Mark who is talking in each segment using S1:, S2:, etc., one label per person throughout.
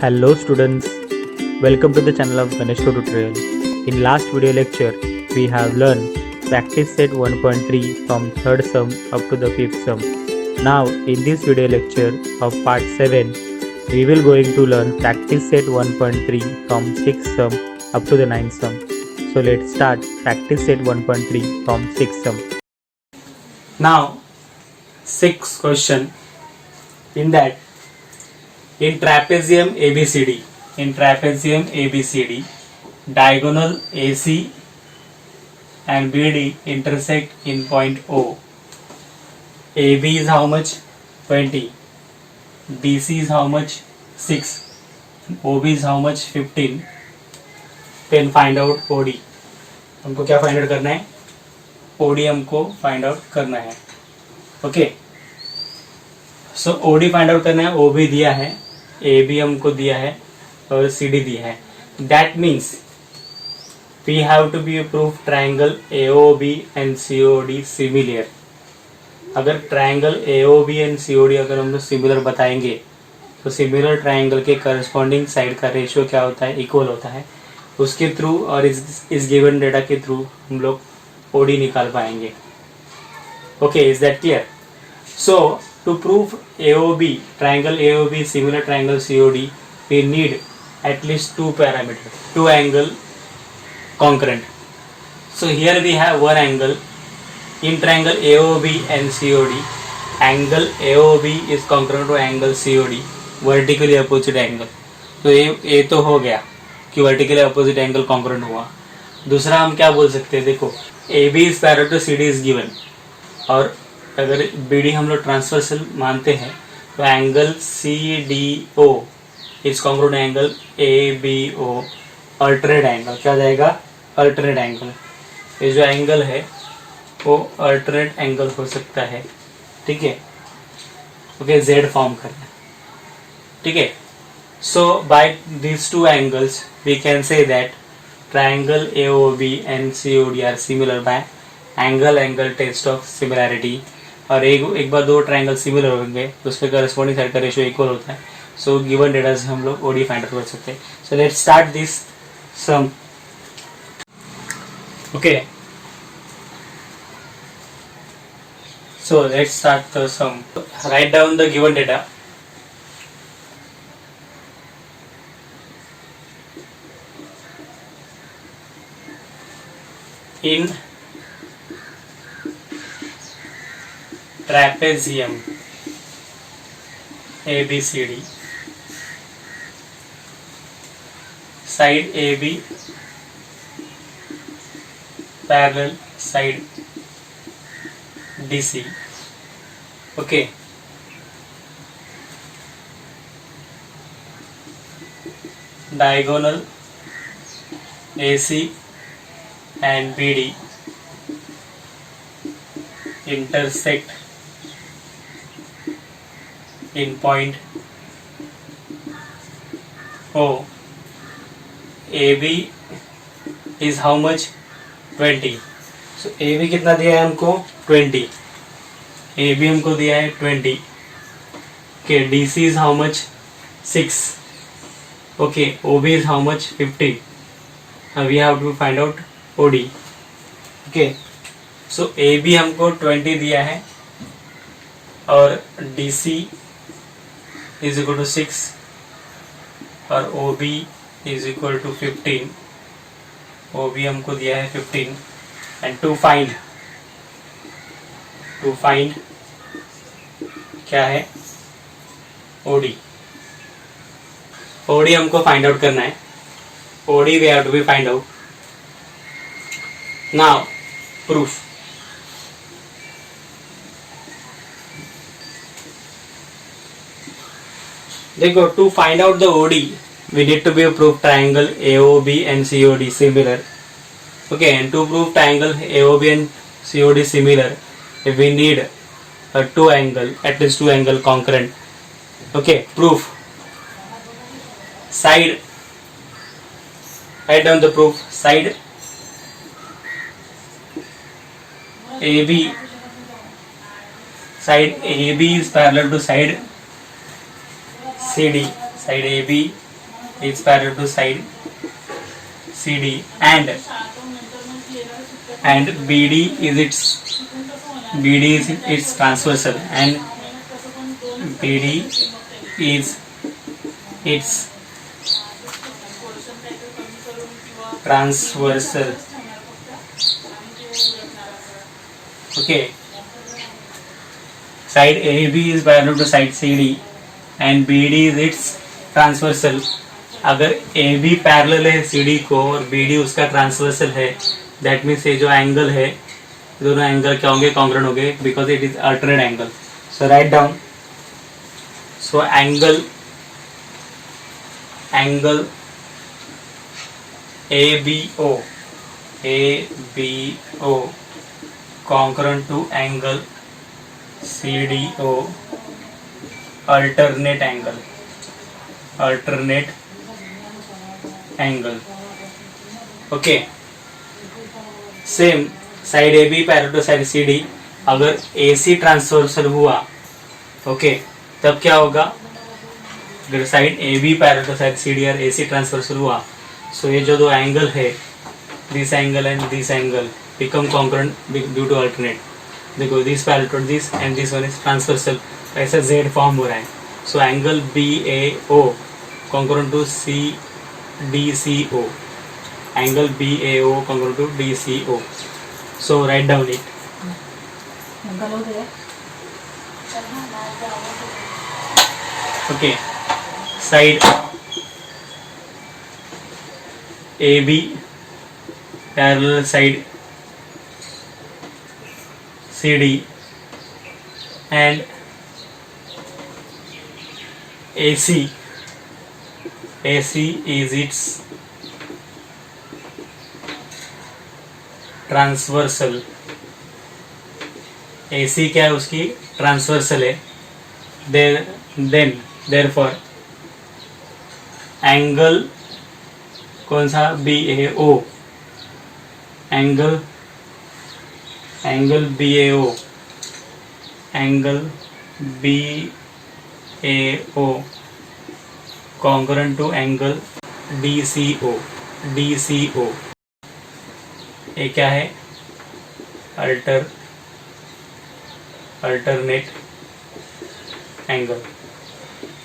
S1: Hello students, welcome to the channel of Ganesh Tutorial. In last video lecture, we have learned practice set 1.3 from third sum up to the fifth sum. Now in this video lecture of part 7, we will going to learn practice set 1.3 from sixth sum up to the ninth sum. So let's start practice set 1.3 from sixth sum.
S2: Now, sixth question in that in trapezium ABCD, diagonal AC and BD intersect in point O. AB is how much? 20. DC is how much? 6. OB is how much? 15. Then find out OD. हमको क्या find out करना है? OD हमको find out करना है. Okay, सो OD find out करना है. OB दिया है, AB हमको दिया है और CD दिया है. That means we have to be proof triangle AOB and COD similar. अगर ट्राइंगल AOB एंड COD अगर हम लोग सिमिलर बताएंगे तो सिमिलर ट्राइंगल के करस्पॉन्डिंग साइड का रेशियो क्या होता है? इक्वल होता है. उसके थ्रू और इस गिवन डेटा के थ्रू हम लोग OD निकाल पाएंगे. Okay, is that clear? So to prove AOB, triangle AOB similar triangle COD, we need at least two parameters, two angle congruent. So here we have one angle in triangle AOB and COD. Angle AOB is congruent to angle COD, vertically opposite angle. तो ये तो हो गया कि vertically opposite angle congruent हुआ. दूसरा हम क्या बोल सकते हैं? देखो, AB is parallel to CD is given और अगर BD हम लोग ट्रांसवर्सल मानते हैं तो angle CDO is congruent angle ABO. Alternate angle क्या जाएगा? Alternate angle. ये जो एंगल है वो अल्टरनेट एंगल हो सकता है. ठीक है, ओके, Z फॉर्म करना. ठीक है, so by these two angles we can say that triangle AOB and COD are similar by angle test of similarity. और एक बार दो ट्राइंगल सिमिलर होंगे तो उसके करस्पॉन्डिंग साइड का रेशियो इक्वल होता है. सो गिवन डेटा से हम लोग OD फाइंड आउट कर सकते हैं. So let's start this sum. Okay, so let's start the sum. Right down the given data. In trapezium ABCD, side AB parallel side DC. Okay, diagonal AC and BD intersect in point O. AB is how much? 20. So AB कितना दिया है हमको? 20. AB हमको दिया है 20. Okay, DC is how much? 6. Okay, OB is how much? 15. Now we have to find out OD. Okay, so AB हमको 20 दिया है और DC is equal to 6 और OB is equal to 15. OB हमको दिया है 15 and to find क्या है? OD. OD हमको फाइंड आउट करना है. OD we have to be find out. Now proof. देखो, to find out the OD we need to be prove triangle AOB and COD similar. Okay, and to prove triangle AOB and COD similar we need at least two angle congruent. Okay, proof. Side, write down the proof. Side AB, side AB is parallel to side CD. Side AB is parallel to side CD and BD is its transversal and BD is its transversal. Okay, side AB is parallel to side CD and BD is its transversal. अगर AB parallel है CD को और BD उसका transversal है, that means ये जो angle है दोनों एंगल क्या होंगे, कॉन्ग्रुएंट होंगे because it is alternate angle. So write down. So angle ABO congruent to angle CDO alternate angle. Okay, same side AB parallel to side CD. अगर AC transversal हुआ okay तब क्या होगा, अगर side AB parallel to side CD और AC transversal हुआ so ये जो दो एंगल है this angle and this angle become congruent due to alternate. देखो this parallel to this and this one is transversal, ऐसा Z फॉर्म हो रहा है. So angle BAO congruent to DCO. Angle BAO congruent to DCO. So write down it. Okay. Side AB parallel side CD and AC is its transversal. AC क्या है, उसकी transversal है. Therefore angle कौन सा, BAO. Angle BAO congruent to angle DCO. ये क्या है, alternate angle.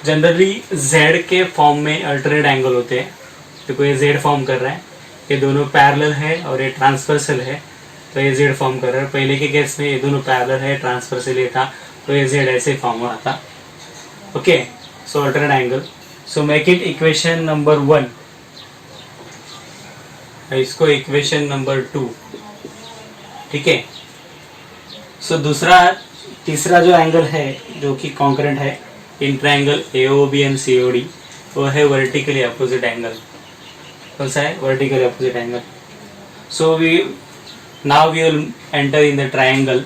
S2: Generally Z के फॉर्म में अल्टरनेट एंगल होते हैं. देखो ये Z फॉर्म कर रहा है, ये दोनों पैरेलल है और ये ट्रांसवर्सल है तो ये Z फॉर्म कर रहा है. पहले के केस में ये दोनों पैरेलल है, ट्रांसवर्सल ये था तो ये Z ऐसे फॉर्म हो रहा था. Okay, so alternate angle. So make it equation number 1, इसको इक्वेशन नंबर 2. ठीक है. सो तीसरा जो एंगल है जो कि कॉन्करेंट है in triangle AOB and COD वो है वर्टिकली अपोजिट एंगल. कौन सा है, vertically opposite angle. So now we will enter in the triangle.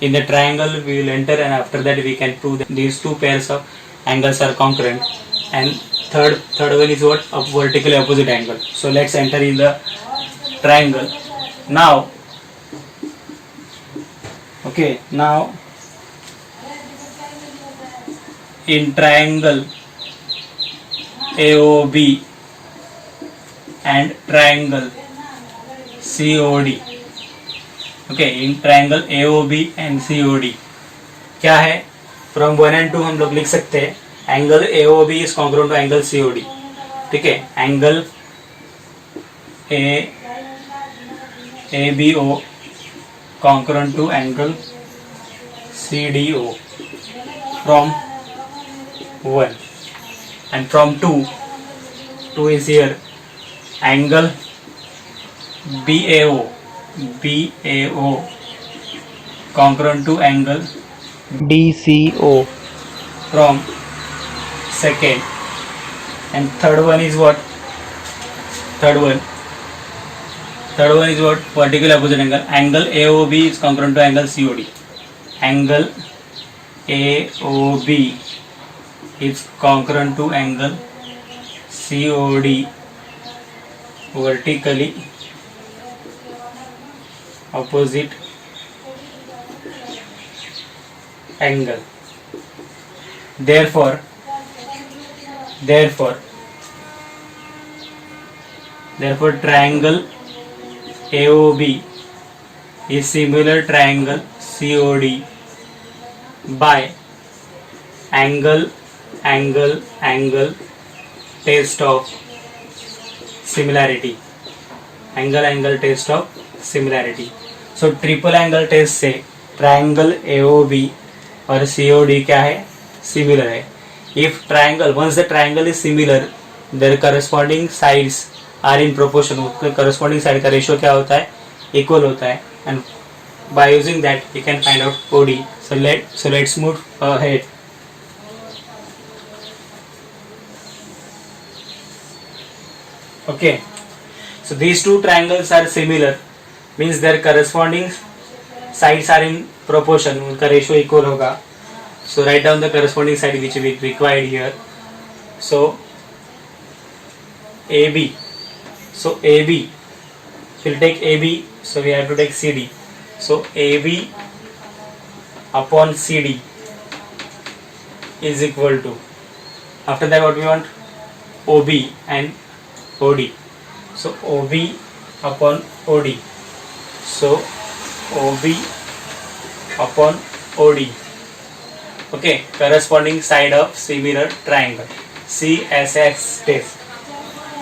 S2: In the triangle we will enter and after that we can prove that these two pairs of angles are congruent. And third one is what, a vertically opposite angle. So let's enter in the triangle now. Okay, now in triangle AOB and triangle COD. Okay, in triangle AOB and COD क्या है, from 1 and 2 हम लोग लिख सकते हैं angle AOB is congruent to angle COD. ठीक है, angle ABO congruent to angle CDO from 1 and from 2 is here. Angle BAO congruent to angle DCO from second. And third one is what, vertical opposite angle AOB is congruent to angle COD. Angle AOB is congruent to angle COD, vertically opposite angle. Therefore therefore triangle AOB is similar triangle COD by angle test of similarity, angle test of similarity. So triple angle test से triangle AOB और COD क्या है, similar है. If triangle, once the triangle is similar, their corresponding sides are in proportion. उसके corresponding side का ratio क्या होता है, इक्वल होता है. And by using that we can find out OD. So let's move ahead. Okay, so these two triangles are similar, means their corresponding sides are in proportion, उनका ratio equal होगा. So write down the corresponding side which we required here. So AB, so AB, we'll take AB, so we have to take CD. So AB upon CD is equal to, after that what we want, OB and OD. So OB upon OD. So OB upon OD. Okay, corresponding side of similar triangle. CSX test.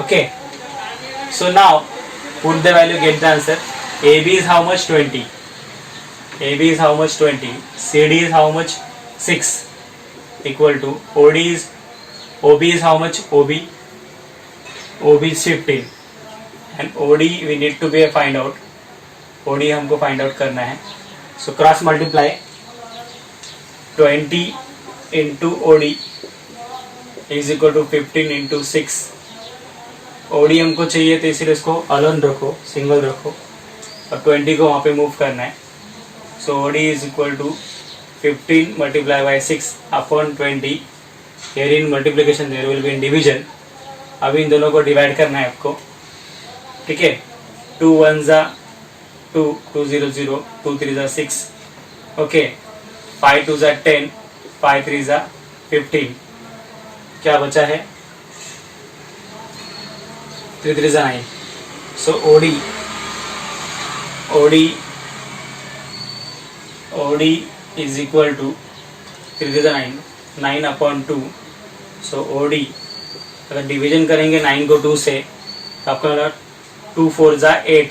S2: Okay. So now put the value, get the answer. AB is how much? 20. AB is how much? 20. CD is how much? 6. Equal to OB is how much? OB is 15 and OD we need to be find out. OD हमको find out करना है. So cross multiply 20 into OD is equal to 15 into 6. OD हमको चाहिए तो इसलिए इसको अलग रखो, सिंगल रखो और 20 को वहाँ पे मूव करना है. So OD is equal to 15 multiplied by 6 upon 20. Here in multiplication there will be in division. अभी इन दोनों को डिवाइड करना है आपको. ठीक है, 2 1 जा 2, 2 0 0, 2 3 जा 6. ओके, 5 2 जा 10, 5 3 जा 15. क्या बचा है, 3 3 जा 9. सो OD इज इक्वल टू 3 3 जा 9 अपॉन 2. सो OD अगर डिवीजन करेंगे 9 को 2 से तो आपका 2 4 जा 8,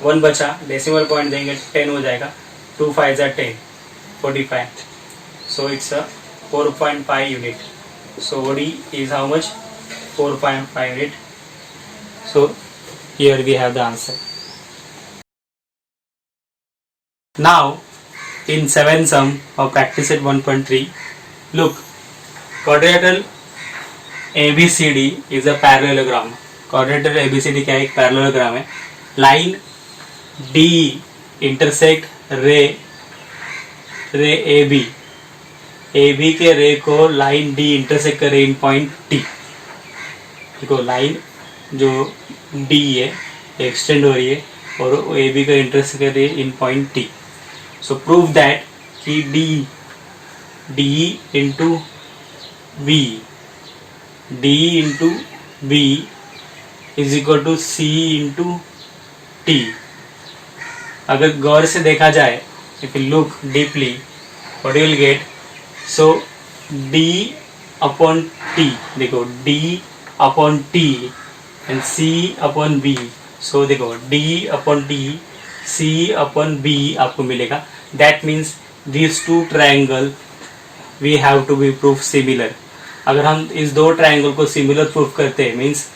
S2: 1 बचा, डेसिमल पॉइंट देंगे 10 हो जाएगा. 2 5 जा 10, 45. So it's a 4.5 unit. So OD is how much? 4.5 unit. So here we have the answer. Now in 7th sum of practice set 1.3, look, quadrilateral ABCD is a parallelogram. Quadrilateral ABCD क्या है, एक parallelogram है. Line D intersect रे AB के रे को line D intersect करे इन point T. देखो लाइन जो D है एक्सटेंड हो रही है और AB को इंटरसेक्ट कर रही है in point T. So prove that कि D into B is equal to C into T. अगर गौर से देखा जाए, if you look deeply, what you will get, so D upon T, देखो D upon T and C upon B. So देखो D upon T, C upon B आपको मिलेगा. That means this two triangle we have to be proof similar. अगर हम इस दो triangle को similar proof करते हैं, मीन्स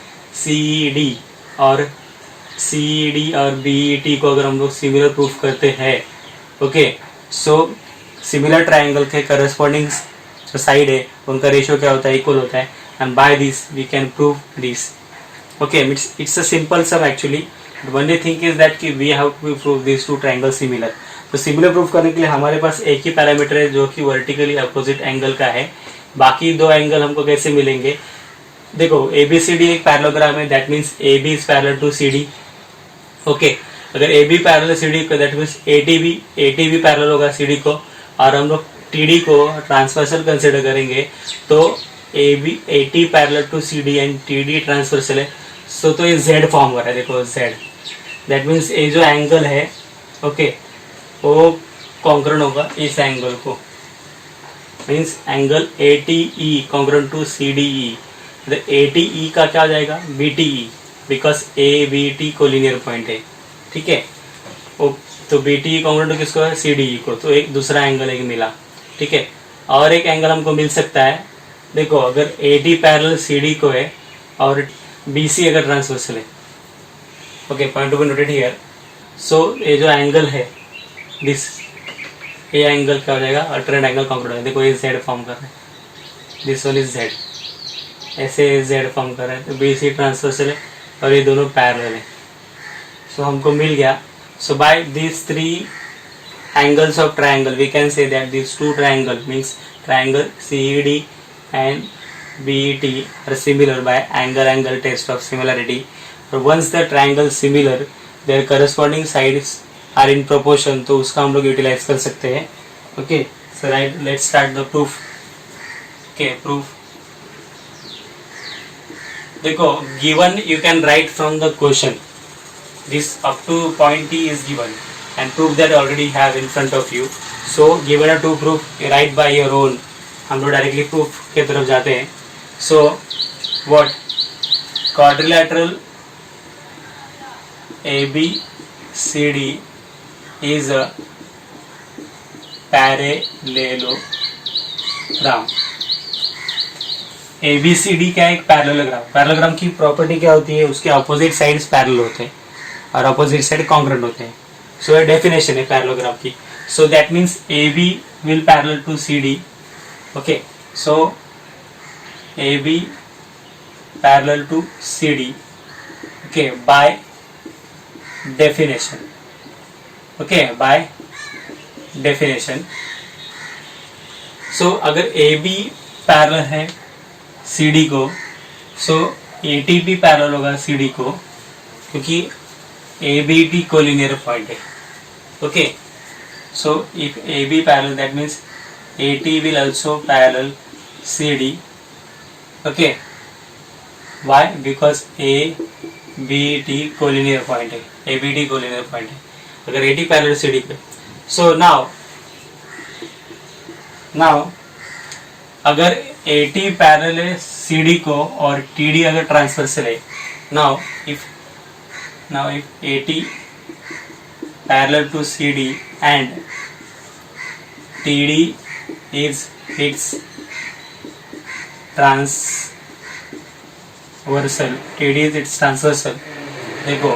S2: CD और BET को अगर हम लोग सिमिलर प्रूफ करते हैं, ओके, सो सिमिलर ट्रायंगल के करस्पॉन्डिंग जो साइड है उनका रेशियो क्या होता है, इक्वल होता है. And by this we can prove this. Okay, it's a simple sum actually. One thing is that कि we have to prove this two triangle similar. तो सिमिलर प्रूफ करने के लिए हमारे पास एक ही पैरामीटर है जो कि वर्टिकली अपोजिट एंगल का है. बाकी दो एंगल हमको कैसे मिलेंगे, देखो ABCD एक पैरेललोग्राम है, that means AB is parallel to CD. Okay, अगर AB पैरेलल CD को, दैट मीन्स AT भी पैरेलल होगा CD को. और हम लोग TD को ट्रांसवर्सल कंसिडर करेंगे तो AT parallel to CD and TD transversal है. सो तो ये जेड फॉर्म कर रहा है, देखो जेड, दैट मीन्स ये जो एंगल है ओके वो कॉन्ग्रुएंट होगा इस एंगल को, means angle ATE congruent to CDE। ATE का क्या हो जाएगा BTE, because ABT collinear point है, ठीक है। तो BTE कॉन्ग्रुएंट किसको है CDE को, तो एक दूसरा एंगल एक मिला, ठीक है। और एक एंगल हमको मिल सकता है, देखो अगर AD पैरेलल CD को है और BC अगर ट्रांसवर्सल है, okay point to be noted here. So ये जो एंगल है दिस, ये एंगल क्या हो जाएगा अल्टरनेट एंगल कॉन्ग्रुएंट है। देखो ये Z फॉर्म कर रहा है, दिस वन इज Z, ऐसे Z फॉर्म कर रहा है, तो BC ट्रांसवर्सल है और ये दोनों पैरेलल है। सो हमको मिल गया। सो by this 3 angles of triangle we can say that these 2 triangle means triangle CED and BET are similar by angle test of similarity. और once the triangle similar their corresponding sides are in proportion, तो उसका हम लोग utilise कर सकते हैं। Okay so right, let's start the proof. Okay proof, देखो given you can write from the question, this up to point T is given and proof that already have in front of you. So given a to proof, write by your own। हम लोग directly proof के तरफ जाते हैं। So what quadrilateral ABCD is a parallelogram। ABCD क्या है, एक parallelogram. Parallelogram की प्रॉपर्टी क्या होती है, उसके अपोजिट साइड्स पैरेलल होते हैं और अपोजिट साइड कॉन्ग्रुएंट होते हैं। सो ये डेफिनेशन है पैरेललोग्राम की। So that means AB will parallel to CD। Okay so AB parallel to CD, okay by definition, okay by definition. So अगर AB पैरेलल है CD को, सो AT भी parallel होगा CD को, क्योंकि ABT कोलिनियर पॉइंट है। Okay so if AB parallel that means AT will also parallel CD। Okay why, because ABT collinear point है, ABT collinear point है अगर AT पैरेलल CD पे। So now अगर AT parallel है CD को और TD अगर ट्रांसवर्सल है, now if AT parallel to CD and TD is its transversal, देखो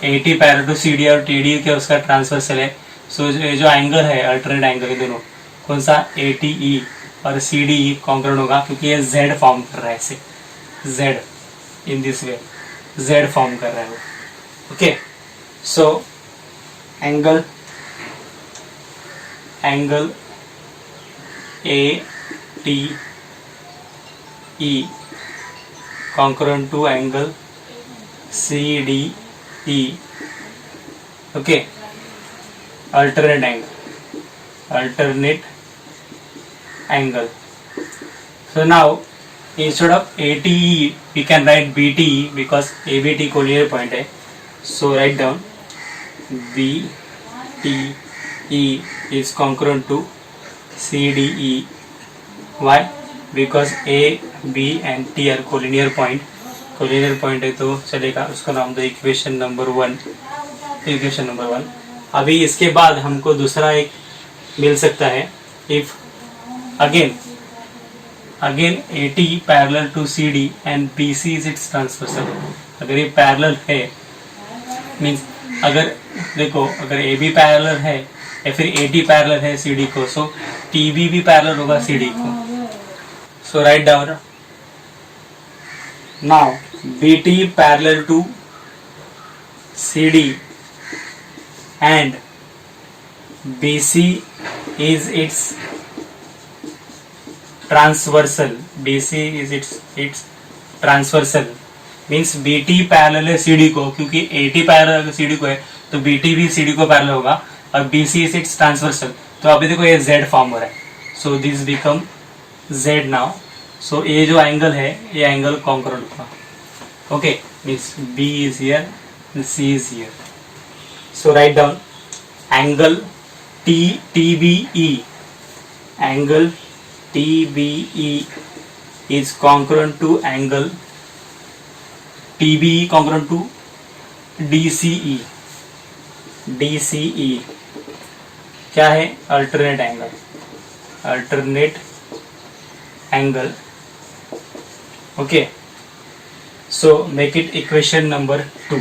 S2: AT पैरेलल टू CD और TD क्या उसका ट्रांसवर्सल है। सो ये जो एंगल है अल्टरनेट एंगल है दोनों, कौन सा ATE और CDE कॉन्ग्रुएंट होगा, क्योंकि ये Z फॉर्म कर रहा है, ऐसे Z in this way Z form कर रहा है वो। Okay so angle ATE congruent to angle CDE, okay, alternate angle. So now instead of ATE we can write BTE because ABT collinear point है। So write down BTE is congruent to CDE. Why? Because A, B and T are collinear point है तो चलेगा, उसका नाम दो equation number 1। अभी इसके बाद हमको दूसरा एक मिल सकता है, if again AT parallel to CD and BC is its transversal. अगर ये पैरेलल है मीन्स अगर देखो अगर AB पैरेलल है या फिर AT पैरेलल है CD को, सो TB भी पैरेलल होगा CD को। So write down now BT parallel to CD and BC is its transversal। BC is its transversal means BT parallel है CD को, क्योंकि AT पैरेलल CD को है तो BT भी CD को पैरेलल होगा, और BC is its transversal। तो अभी देखो ये Z फॉर्म हो रहा है, so this become Z now. So ये जो एंगल है ये एंगल कॉन्ग्रुएंट होगा। Okay, means B is here and C is here. So write down angle TBE. Angle TBE is congruent to angle TBE congruent to DCE. DCE क्या है? Alternate angle. Alternate angle. Okay, so make it equation number 2.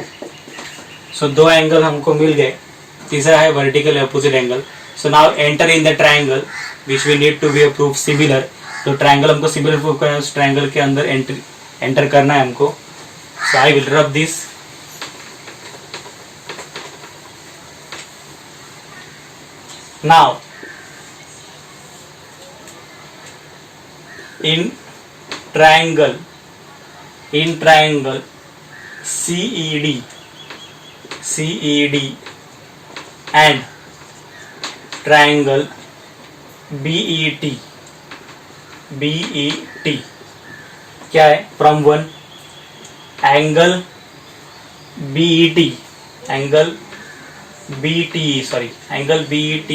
S2: So दो angle हमको मिल गए. तीसरा है vertical opposite angle. So now enter in the triangle which we need to be proof similar. तो triangle हमको सिमिलर प्रूफ करना है, उस ट्रायंगल के अंदर एंटर करना है हमको. So I will rub this. Now in triangle CED and triangle BET क्या है? from one angle BET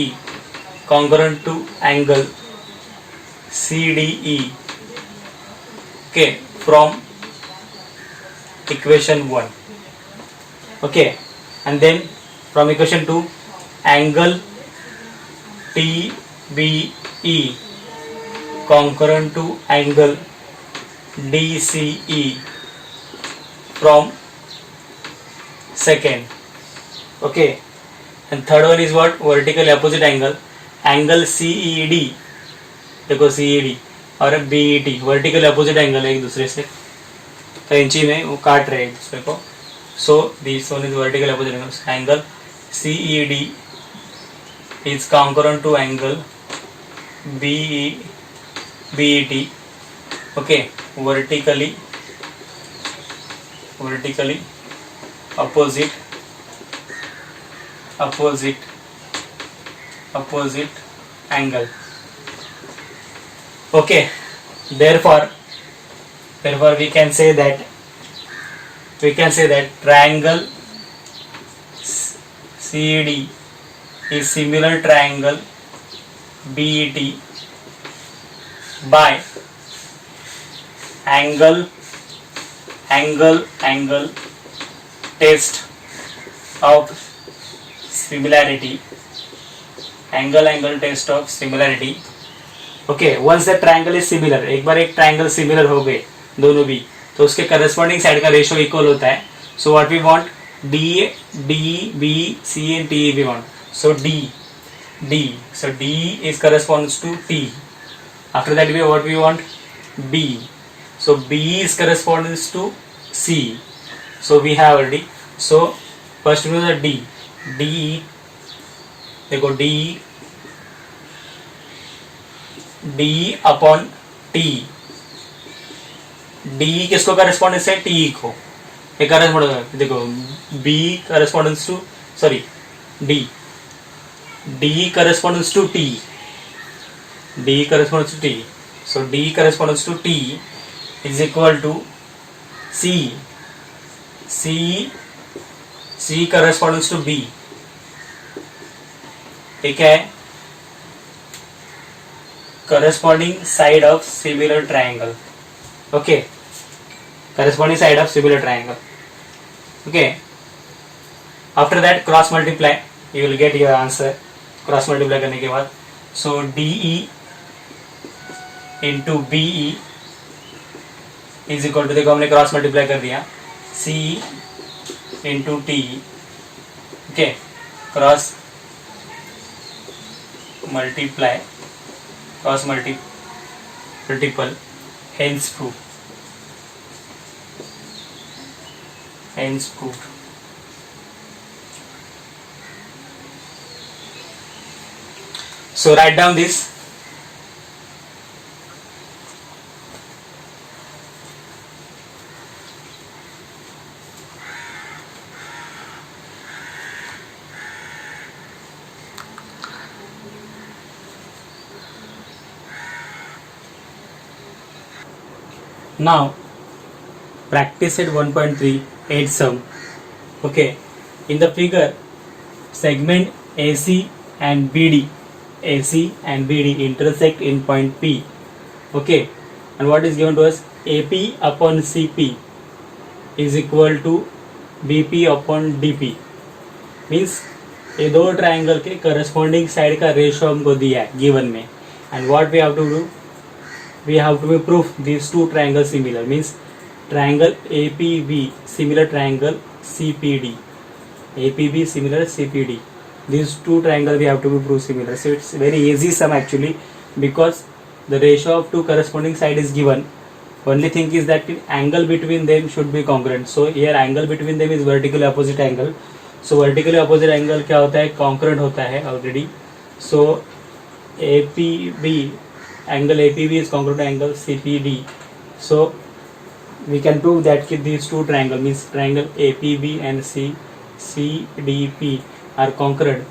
S2: congruent to angle CDE. Okay, from equation 1. Okay, and then from equation 2 angle TBE congruent to angle DCE from second. Okay, and third one is what? Vertical opposite angle CED. देखो CED और BET vertical opposite angle है एक दूसरे से, कैंची में वो काट रहे हैं एक दूसरे को. So this one is vertical opposite angle CED is concurrent to angle BET. Okay, vertically opposite angle. Okay, therefore we can say that triangle CED is similar triangle BET by angle test of similarity. Angle test of similarity. Okay, once the triangle is similar. एक बार एक triangle similar हो गए दोनों भी, तो उसके corresponding side का रेशियो इक्वल होता है. So what we want? D B C and T we want. So D is corresponds to T. After that we what we want? B. So B is corresponds to C. So we have already. So first we know the D. देखो D upon T. D किसको correspondence है? T को. एक correspondence देखो, B correspondence to D correspondence to T. So D corresponds to T is equal to C corresponds to B. ठीक है, corresponding side of similar triangle. Okay, corresponding side of similar triangle. Okay, after that cross multiply, you will get your answer. Cross multiply करने के बाद, so DE into BE is equal to, देखो हमने cross multiply कर दिया, C into T. Okay, cross multiply, cross multiple, hence proved. So write down this. Now practice at 1.3 8 sum. Okay, in the figure, segment AC and BD intersect in point P. Okay, and what is given to us? AP upon CP is equal to BP upon DP. Means ये दो triangle के corresponding side का ratio हमको दिया है given में, and what we have to do, we have to proof this two triangle similar. Means triangle APB similar triangle CPD, APB similar CPD, these two triangle we have to be prove similar. So it's very easy sum actually, because the ratio of two corresponding side is given. Only thing is that angle between them should be congruent. So here angle between them is vertically opposite angle. So vertically opposite angle क्या होता है? Congruent होता है already. So APB, angle APB is congruent to angle CPD. So we can prove that these two triangle, means triangle APB and CDP are congruent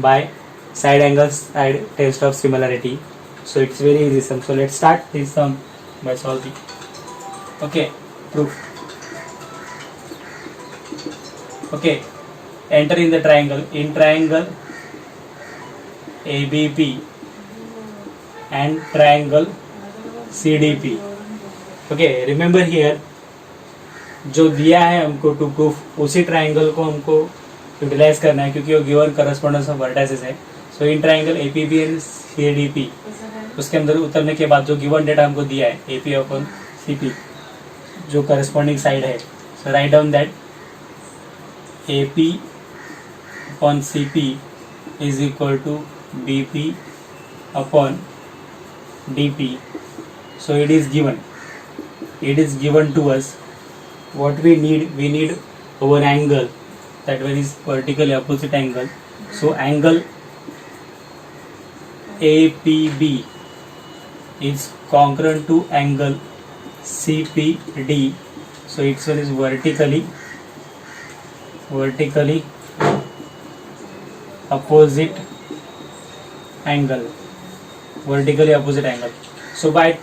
S2: by side angle side test of similarity. So it's very easy sum. So let's start this sum by solving. Okay, proof. Okay, enter in the triangle. In triangle ABP and triangle CDP. Okay, remember here जो दिया है हमको to proof, उसी triangle को हमको utilise करना है, क्योंकि वो गिवन करस्पॉन्डेंस ऑफ वर्टाइसेस है. So in triangle APB and CDP, उसके अंदर उतरने के बाद जो गिवन डेटा हमको दिया है AP अपॉन CP, जो करस्पॉन्डिंग साइड है, so write down that AP upon CP is equal to BP upon DP. So it is given to us. What we need our angle, that one is vertically opposite angle. So angle APB is congruent to angle CPD. So its one is vertically opposite angle. So by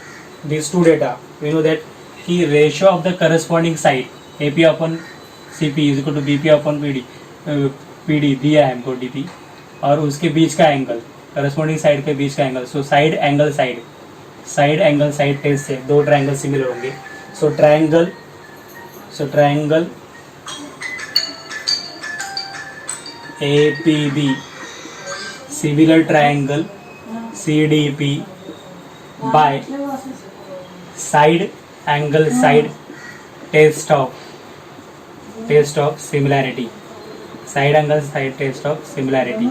S2: these two data we know that कि ratio of the corresponding side AP upon CP is equal to BP upon PD दिया है हमको DP, और उसके बीच का angle, corresponding side के बीच का angle. So side angle side test से दो ट्राइंगल सिमिलर होंगे. So triangle APB similar triangle CDP by side angle side test of similarity, side angle side test of similarity.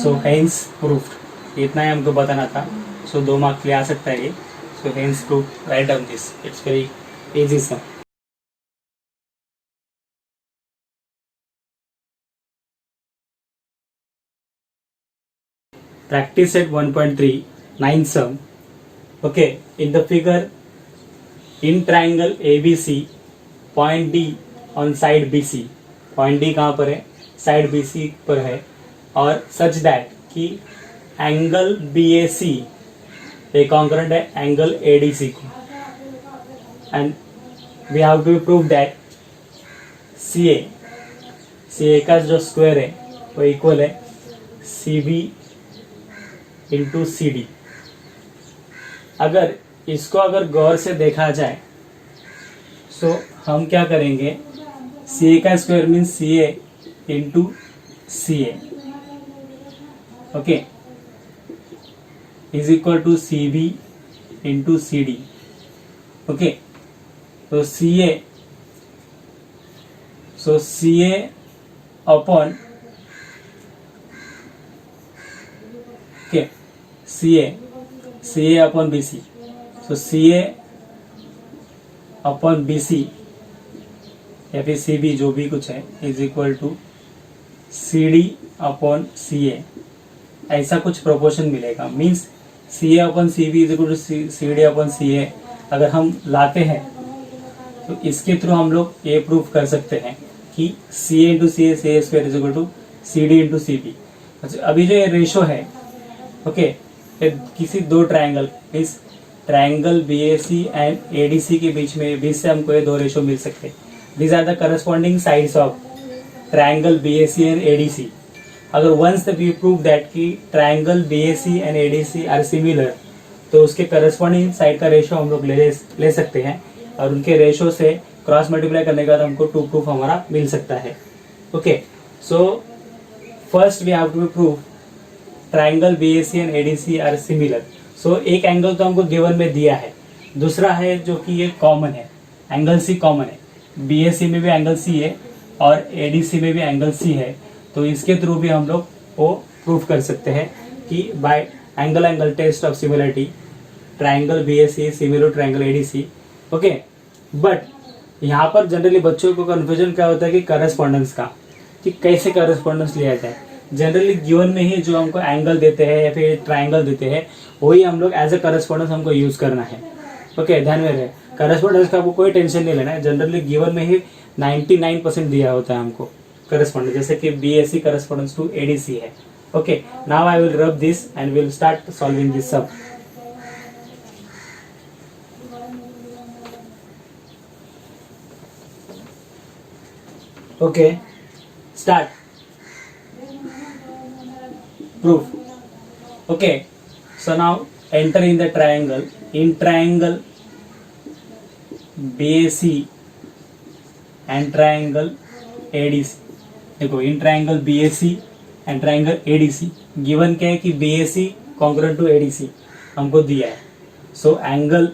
S2: So hence proved. इतना ही हमको बताना था. So 2 मार्क्स ले आ सकता है ये. So hence proved. Write down this. It's very easy sum. Practice at 1.3 9 sum. Okay, in the figure, in triangle ABC, point D on side BC, point D कहाँ पर है? साइड BC पर है, और such that कि angle BAC एक concurrent है angle ADC को, and we have to prove that CA का जो स्क्वायर है वो इक्वल है CB इंटू CD. अगर गौर से देखा जाए, सो हम क्या करेंगे, CA का square means CA into CA, okay, is equal to CB into CD. Okay, तो CA upon CA upon BC. So CA upon BC या फिर CB जो भी कुछ है is equal to CD upon CA. ऐसा कुछ प्रोपोर्शन मिलेगा. Means CA upon CB is equal to CD upon CA अगर हम लाते हैं तो इसके थ्रू हम लोग ये प्रूफ कर सकते हैं कि CA into CA square is equal to CD into CB. अभी जो ये रेशो है, ओके, किसी दो triangle means triangle BAC and ADC के बीच से हमको ये दो रेशो मिल सकते हैं. These are the corresponding sides of triangle BAC and ADC. अगर वंस वी प्रूव दैट कि triangle BAC and ADC are similar, तो उसके करस्पॉन्डिंग साइड का रेशो हम लोग ले सकते हैं और उनके रेशो से क्रॉस मल्टीप्लाई करने के बाद हमको टू प्रूफ हमारा मिल सकता है. Okay, so first we have to prove triangle BAC and ADC are similar. So एक एंगल तो हमको गिवन में दिया है, दूसरा है जो कि ये कॉमन है, एंगल C कॉमन है. BAC में भी एंगल C है और ADC में भी एंगल C है. तो इसके थ्रू भी हम लोग वो प्रूफ कर सकते हैं कि by angle test of similarity triangle BAC similar triangle ADC. Okay, but यहाँ पर जनरली बच्चों को कन्फ्यूजन क्या होता है कि करस्पॉन्डेंस का, कि कैसे करस्पॉन्डेंस लिया जाए. जनरली गिवन में ही जो हमको एंगल देते हैं या फिर ट्रायंगल देते हैं वही हम लोग एज ए करस्पॉन्डेंस हमको यूज करना है. ओके, ध्यान में रहे, करस्पॉन्डेंस का आपको कोई टेंशन नहीं लेना है. जनरली गिवन में ही 99% दिया होता है हमको करस्पॉन्डेंस, जैसे कि BAC करस्पॉन्डेंस टू ADC है. Okay, now I will rub this and will start solving this सब. Okay, start. Proof. Okay, so now enter in the triangle. In triangle BAC and triangle ADC. देखो, in triangle BAC and triangle ADC given क्या है कि BAC congruent to ADC हमको दिया है. So angle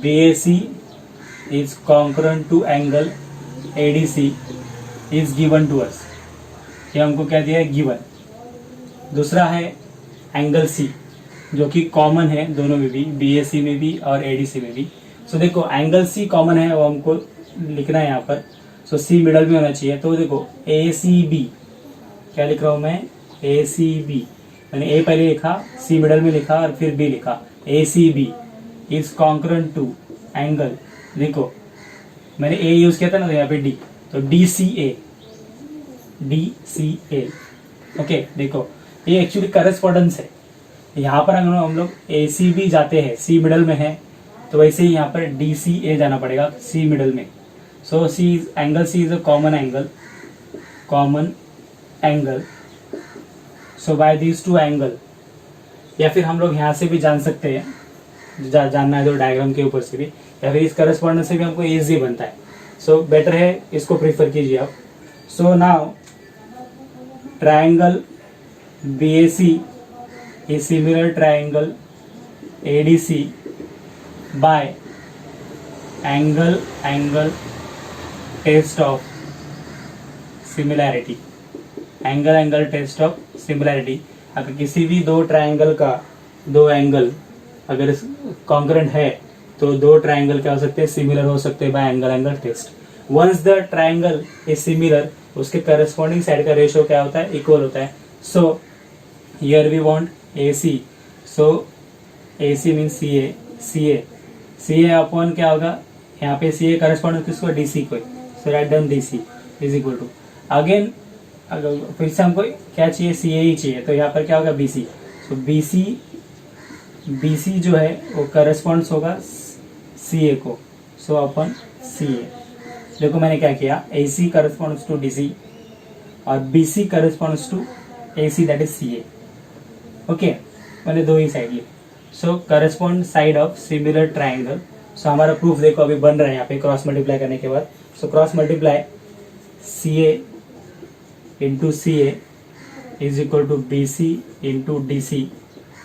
S2: BAC is congruent to angle ADC is given to us. ये हमको क्या दिया है, गिवन. दूसरा है एंगल C जो कि कॉमन है दोनों में भी, BAC में भी और ADC में भी. सो देखो, एंगल C कॉमन है, वो हमको लिखना है यहाँ पर. सो C मिडल में होना चाहिए. तो देखो ACB, क्या लिख रहा हूँ मैं, ACB. मैंने A पहले लिखा, C मिडल में लिखा और फिर B लिखा. ACB is concurrent to angle, देखो मैंने A यूज किया था ना, तो यहाँ पे D, तो DCA. ओके, देखो ये एक्चुअली करस्पॉन्डेंस है. यहाँ पर अगर हम लोग ACB जाते हैं, C मिडल में है, तो वैसे ही यहाँ पर DCA जाना पड़ेगा C मिडल में. So angle C is a common angle. So by these two angle, या फिर हम लोग यहाँ से भी जान सकते हैं, जानना है तो डायग्राम के ऊपर से भी, या फिर इस करस्पॉन्डेंस से भी हमको ईजी बनता है. सो बेटर है, इसको प्रीफर कीजिए आप. So now triangle BAC is similar triangle ADC by angle test of similarity. Angle test of similarity. अगर किसी भी दो ट्रायंगल का दो एंगल अगर कॉन्करेंट है तो दो ट्रायंगल क्या हो सकते हैं, सिमिलर हो सकते हैं by angle test. Once the triangle is similar, उसके करस्पॉन्डिंग साइड का रेशियो क्या होता है, इक्वल होता है. So here we want AC, so AC means CA upon क्या होगा, यहाँ पे CA करस्पॉन्ड किसको, DC को. So write down DC is equal to, again अगर फिर से हमको क्या चाहिए, CA ही चाहिए, तो यहाँ पर क्या होगा, BC. सो BC जो है वो करस्पॉन्ड्स होगा CA को, सो अपॉन CA. देखो मैंने क्या किया, AC करस्पॉन्ड्स टू DC और BC corresponds to AC, that is CA. Okay, मैंने दो ही साइड ली. So correspond side of similar triangle. So हमारा प्रूफ देखो अभी बन रहा है यहाँ पे क्रॉस मल्टीप्लाई करने के बाद. So cross multiply CA into CA is equal to BC into DC.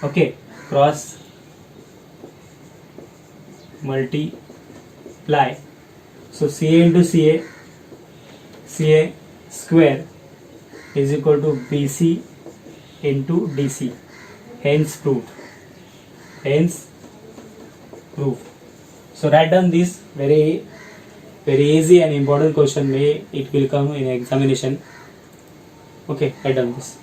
S2: Okay, cross multiply. So CA into CA square is equal to BC into DC. Hence proved. So write down this very easy and important question. May it will come in examination. Okay, write down this.